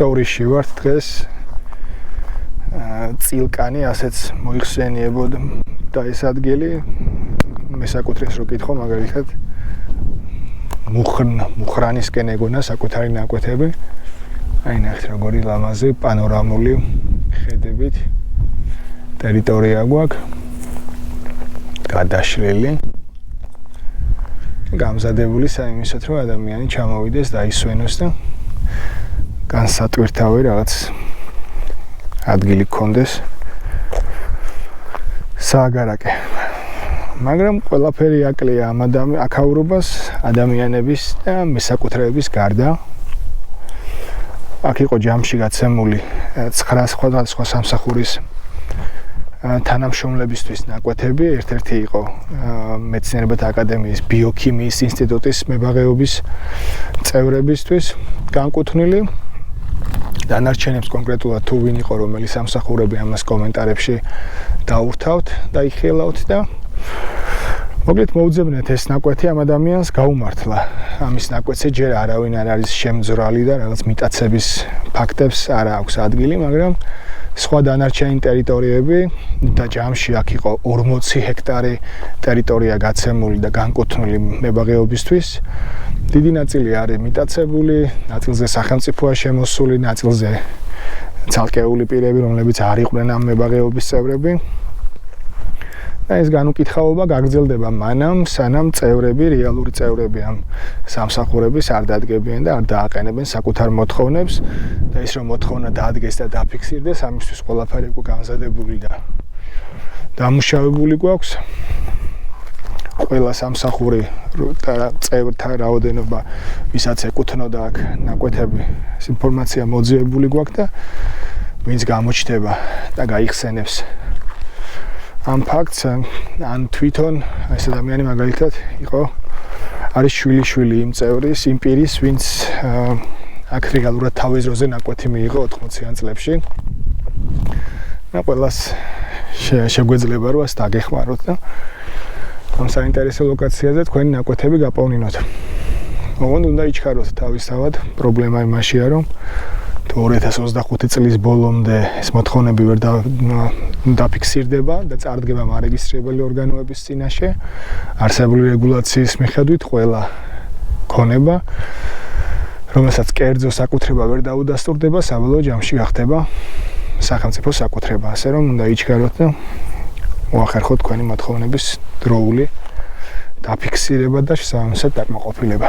ქსოვრიში ვართ დღეს. წილკანი ასეც მოიხსენიებოდა და ეს ადგილი მე საკუთრეს რო კითხო მაგალითად მუხრანისკენ ეგონა საკუთარი ნაკვეთები. აი ნახეთ როგორი ლამაზი პანორამული ხედებით ტერიტორია გვაქვს. გადაშლილი. გამზადებული საიმისოთ რომ ადამიანი ჩამოვიდეს და ისვენოს და განსატვირთავი რაღაც ადგილი გქონდეს სააგარაკე. მაგრამ ყველაფერი აკლია ამ აქაურობას ადამიანების და მესაკუთრეების გარდა. აქ იყო ჯამში გაცემული 9 სხვადასხვა სამსახურის თანამშრომლებისთვის ნაკვეთები. ერთ-ერთი იყო მეცნიერებათა აკადემიის ბიოქიმიის ინსტიტუტის მებაღეობის წევრებისთვის განკუთვნილი. დანარჩენებს კონკრეტულად თუ ვინ იყო რომელი სამსახურები ამას კომენტარებში დაურთავთ და იხილავთ და მოგეთ მოუძებნეთ ეს ნაკვეთი ამ ადამიანს გაუმართლა. ამის ნაკვეთზე ჯერ არავინ არ არის შემძვრალი და რაღაც მიტაცების ფაქტებს არ აქვს ადგილი, მაგრამ სხვა დანარჩენი ტერიტორიები და ჯამში აქ იყო 40 ჰექტარი ტერიტორია გაცემული და განკუთვნილი მებაღეობისთვის. დიდი ნაწილი არის მიტაცებული, ნაწილზე სახელმწიფოა შემოსული, ნაწილზე ცალკეული პირები, რომლებიც არ იყვნენ ამ მებაღეობის წევრები. და ეს განუკითხაობა გაგრძელდება მანამ, სანამ წევრები, რეალური წევრები ამ სამსახურების არ დადგებიან და არ დააყენებენ საკუთარ მოთხოვნებს და ის რომ მოთხოვნა დაადგეს და დაფიქსირდეს, ამისთვის ყველაფერი უკვე გამზადებული და დამუშავებული გვაქვს. ყველა სამსახური წევრთა რაოდენობა, ვისაც ეკუთვნოდა აქ ნაკვეთები, ეს ინფორმაცია მოძიებული გვაქვს და ვინც გამოჩნდება და გაიხსენებს ამ ფაქტს, ან თვითონ ეს ადამიანი მაგალითად იყო არის შვილი იმ წევრის, იმ პირის, ვინც აქ რეალურად თავის დროზე ნაკვეთი მიიღო 80-იან წლებში. და ყველას შეგვეძლება რომ ასე დაგეხმაროთ და ამ საინტერესო ლოკაციაზე თქვენი ნაკვეთები გაპოვნინოთ. ოღონდ უნდა იჩქაროთ თავისთავად, პრობლემა იმაშია რომ 2025 წლის ბოლომდე ეს მოთხოვნები ვერ დაფიქსირდება და წარდგება მარეგისტრირებელი ორგანოების წინაშე. არსებული რეგულაციის მიხედვით ყველა ქონება, რომელსაც კერძო საკუთრება ვერ დაუდასტურდება, საბოლოო ჯამში გახდება სახელმწიფო საკუთრება. ასე რომ უნდა იჩქაროთ და მოახერხოთ თქვენი მოთხოვნების დროული დაფიქსირება და შესაბამისად დაკმაყოფილება.